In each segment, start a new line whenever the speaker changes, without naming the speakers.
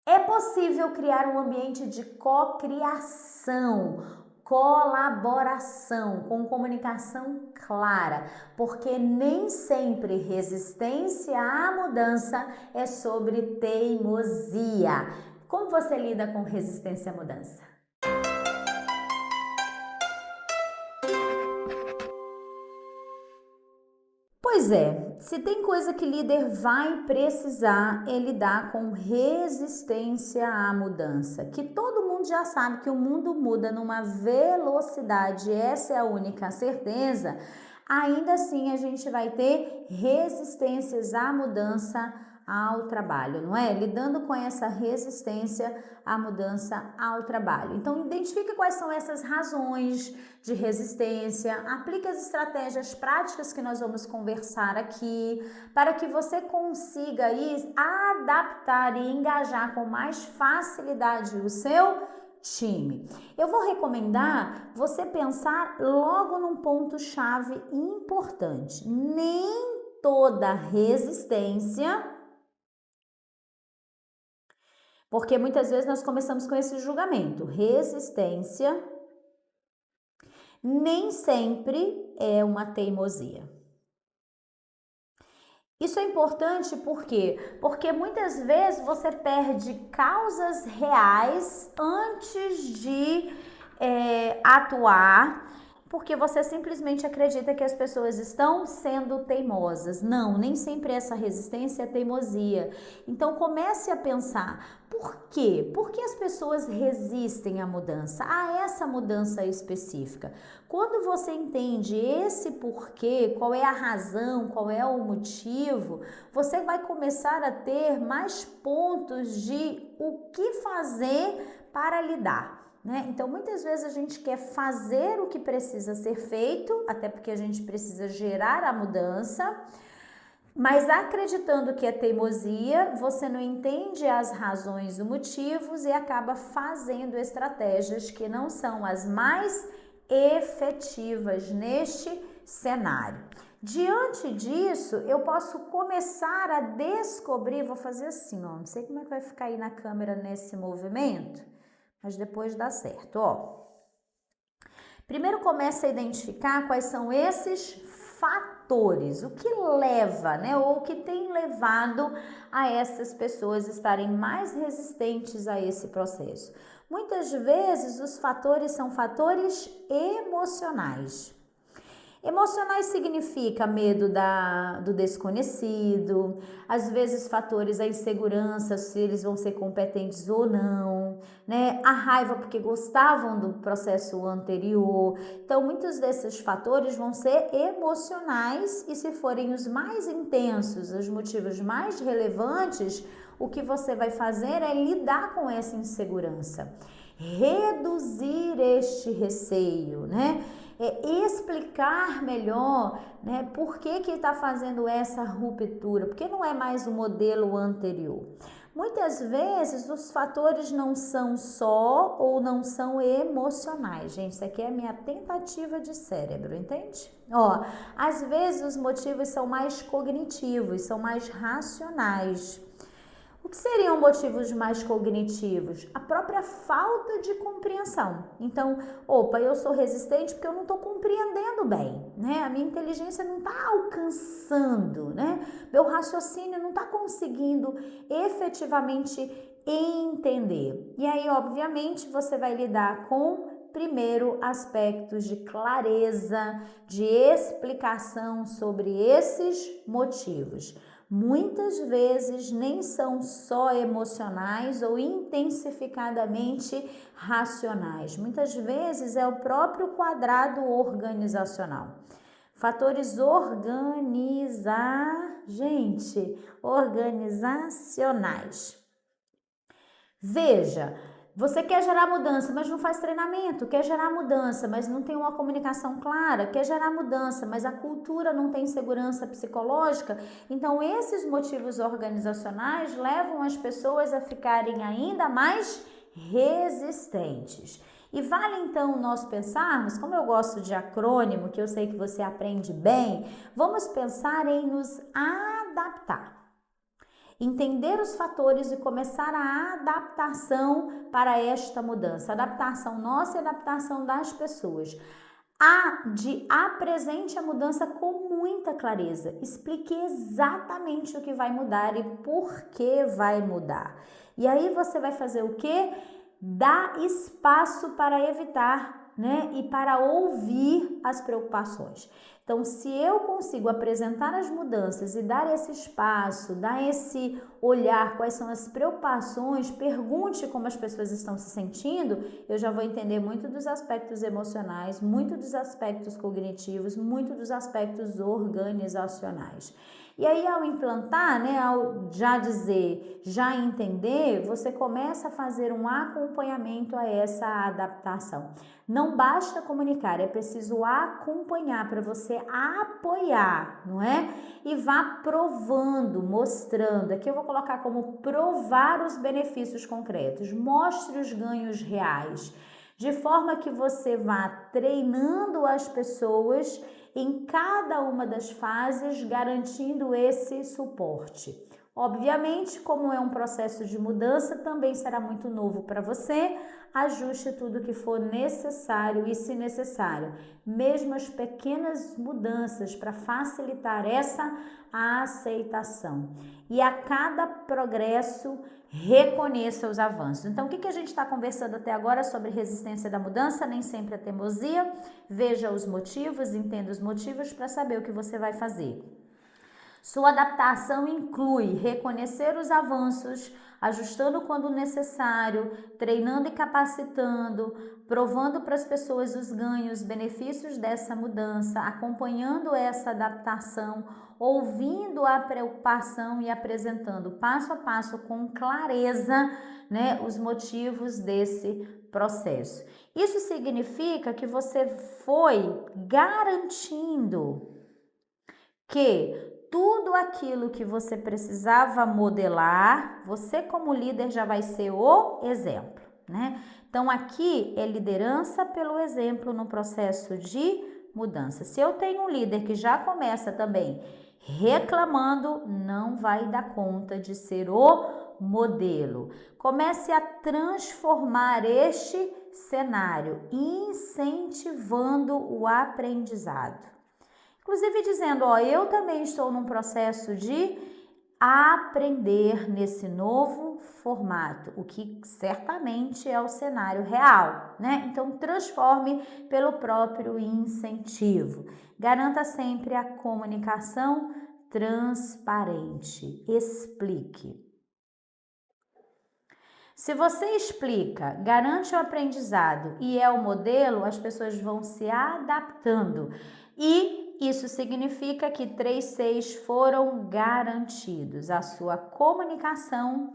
É possível criar um ambiente de cocriação, colaboração, com comunicação clara, porque nem sempre resistência à mudança é sobre teimosia. Como você lida com resistência à mudança? Pois é, se tem coisa que líder vai precisar é lidar com resistência à mudança, que todo mundo já sabe que o mundo muda numa velocidade, essa é a única certeza. Ainda assim a gente vai ter resistências à mudança ao trabalho, não é? Lidando com essa resistência à mudança ao trabalho. Então, identifique quais são essas razões de resistência, aplique as estratégias práticas que nós vamos conversar aqui, para que você consiga aí adaptar e engajar com mais facilidade o seu time. Eu vou recomendar você pensar logo num ponto-chave importante. Nem toda resistência, porque muitas vezes nós começamos com esse julgamento. Resistência nem sempre é uma teimosia. Isso é importante por quê? Porque muitas vezes você perde causas reais antes de atuar, porque você simplesmente acredita que as pessoas estão sendo teimosas. Não, nem sempre essa resistência é teimosia. Então comece a pensar, por quê? Por que as pessoas resistem à mudança, a essa mudança específica? Quando você entende esse porquê, qual é a razão, qual é o motivo, você vai começar a ter mais pontos de o que fazer para lidar. Né? Então, muitas vezes a gente quer fazer o que precisa ser feito, até porque a gente precisa gerar a mudança, mas acreditando que é teimosia, você não entende as razões, os motivos e acaba fazendo estratégias que não são as mais efetivas neste cenário. Diante disso, eu posso começar a descobrir, vou fazer assim, ó, não sei como é que vai ficar aí na câmera nesse movimento, mas depois dá certo, ó. Primeiro começa a identificar quais são esses fatores, o que leva, né, ou o que tem levado a essas pessoas estarem mais resistentes a esse processo. Muitas vezes os fatores são fatores emocionais. Emocionais significa medo do desconhecido, às vezes fatores a insegurança, se eles vão ser competentes ou não, né? A raiva porque gostavam do processo anterior. Então, muitos desses fatores vão ser emocionais e se forem os mais intensos, os motivos mais relevantes, o que você vai fazer é lidar com essa insegurança, reduzir este receio, né? Explicar melhor, né, por que está fazendo essa ruptura, porque não é mais o modelo anterior. Muitas vezes os fatores não são só ou não são emocionais, gente, isso aqui é a minha tentativa de cérebro, entende? Ó, às vezes os motivos são mais cognitivos, são mais racionais. O que seriam motivos mais cognitivos? A própria falta de compreensão. Então, opa, eu sou resistente porque eu não estou compreendendo bem, né? A minha inteligência não está alcançando, né? Meu raciocínio não está conseguindo efetivamente entender. E aí, obviamente, você vai lidar com primeiro aspectos de clareza, de explicação sobre esses motivos. Muitas vezes nem são só emocionais ou intensificadamente racionais. Muitas vezes é o próprio quadrado organizacional. Fatores organizacionais. Veja, você quer gerar mudança, mas não faz treinamento, quer gerar mudança, mas não tem uma comunicação clara, quer gerar mudança, mas a cultura não tem segurança psicológica. Então, esses motivos organizacionais levam as pessoas a ficarem ainda mais resistentes. E vale então nós pensarmos, como eu gosto de acrônimo, que eu sei que você aprende bem, vamos pensar em nos adaptar. Entender os fatores e começar a adaptação para esta mudança. Adaptação nossa e adaptação das pessoas. Apresente a mudança com muita clareza. Explique exatamente o que vai mudar e por que vai mudar. E aí você vai fazer o quê? Dar espaço para evitar, né? E para ouvir as preocupações. Então, se eu consigo apresentar as mudanças e dar esse espaço, dar esse olhar, quais são as preocupações, pergunte como as pessoas estão se sentindo, eu já vou entender muito dos aspectos emocionais, muito dos aspectos cognitivos, muito dos aspectos organizacionais. E aí, ao implantar, né, ao já dizer, já entender, você começa a fazer um acompanhamento a essa adaptação. Não basta comunicar, é preciso acompanhar para você apoiar, não é? E vá provando, mostrando. Aqui eu vou colocar como provar os benefícios concretos. Mostre os ganhos reais, de forma que você vá treinando as pessoas em cada uma das fases, garantindo esse suporte. Obviamente, como é um processo de mudança, também será muito novo para você. Ajuste tudo que for necessário e, se necessário, mesmo as pequenas mudanças para facilitar essa aceitação. E a cada progresso, reconheça os avanços. Então, o que a gente está conversando até agora sobre resistência da mudança? Nem sempre a teimosia. Veja os motivos, entenda os motivos para saber o que você vai fazer. Sua adaptação inclui reconhecer os avanços, ajustando quando necessário, treinando e capacitando, provando para as pessoas os ganhos, benefícios dessa mudança, acompanhando essa adaptação, ouvindo a preocupação e apresentando passo a passo com clareza, né, os motivos desse processo. Isso significa que você foi garantindo que tudo aquilo que você precisava modelar, você como líder já vai ser o exemplo, né? Então aqui é liderança pelo exemplo no processo de mudança. Se eu tenho um líder que já começa também reclamando, não vai dar conta de ser o modelo. Comece a transformar este cenário, incentivando o aprendizado. Inclusive dizendo, eu também estou num processo de aprender nesse novo formato, o que certamente é o cenário real, né? Então, transforme pelo próprio incentivo. Garanta sempre a comunicação transparente. Explique. Se você explica, garante o aprendizado e é o modelo, as pessoas vão se adaptando. E isso significa que 3 Cs foram garantidos: a sua comunicação,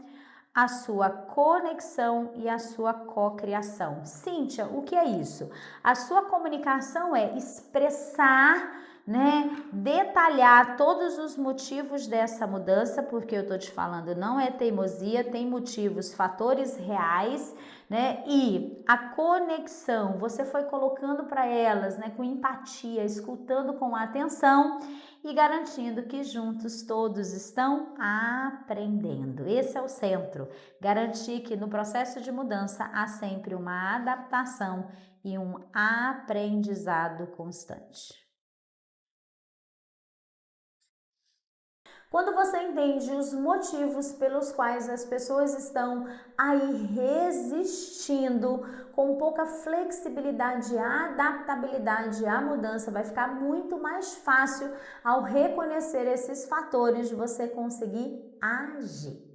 a sua conexão e a sua cocriação. Cíntia, o que é isso? A sua comunicação é expressar, né, detalhar todos os motivos dessa mudança, porque eu tô te falando, não é teimosia, tem motivos, fatores reais, né? E a conexão, você foi colocando para elas, né, com empatia, escutando com atenção e garantindo que juntos todos estão aprendendo. Esse é o centro. Garantir que no processo de mudança há sempre uma adaptação e um aprendizado constante. Quando você entende os motivos pelos quais as pessoas estão aí resistindo, com pouca flexibilidade, adaptabilidade à mudança, vai ficar muito mais fácil ao reconhecer esses fatores de você conseguir agir.